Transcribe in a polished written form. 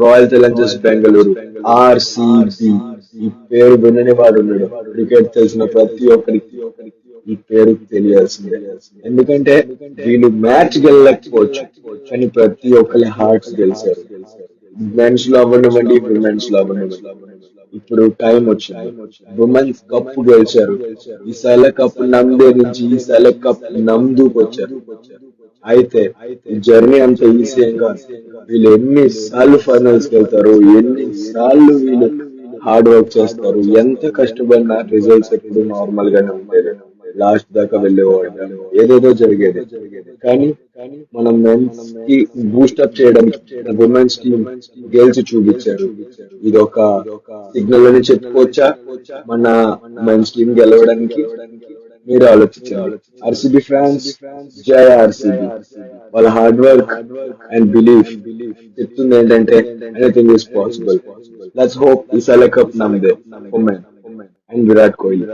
Royal Challengers Bengaluru, RCB. ఈ పేరు వినని వాడు ఉండడు. క్రికెట్ తెలిసిన ప్రతి ఒక్కరికి ఈ పేరు తెలియాల్సిందే. ఎందుకంటే వీళ్ళు మ్యాచ్ గెలలేకపోవచ్చు, కానీ ప్రతి ఒక్కరి హార్ట్స్ గెలిచారు. మెన్స్ లో అవ్వనివ్వండి, విమెన్స్ లో అవ్వనివ్వండి. ఇప్పుడు టైం వచ్చింది, ఉమెన్స్ కప్ గెలిచారు. ఈ సెల కప్ నమ్దే నుంచి ఈ సెల కప్ నందుకు వచ్చారు. అయితే ఈ జర్నీ అంత ఈజీ ఏం కాదు. వీళ్ళు ఎన్ని సార్లు ఫైనల్స్ కి వెళ్తారు, ఎన్ని సార్లు వీళ్ళు హార్డ్ వర్క్ చేస్తారు, ఎంత కష్టపడినా రిజల్ట్స్ ఎప్పుడు నార్మల్ గానే ఉండేది. లాస్ట్ దాకా వెళ్ళేవాడు, ఏదేదో జరిగేది. కానీ మనం మెన్స్ కి బూస్టప్ చేయడానికి ఉమెన్స్ టీమ్ గెలిచి చూపించారు. ఇది ఒక సిగ్నల్ అని చెప్పుకోవచ్చా మన మెన్స్ టీమ్ గెలవడానికి? మీరు ఆలోచించండి. ఆర్సీబీ ఫ్యాన్స్, జై ఆర్సీబీ. వాళ్ళ హార్డ్ వర్క్ అండ్ బిలీఫ్ చెప్తుంది ఏంటంటే anything is possible. Let's hope ఈ సెల కప్ నమ్దే ఉమెన్ అండ్ విరాట్ కోహ్లీ.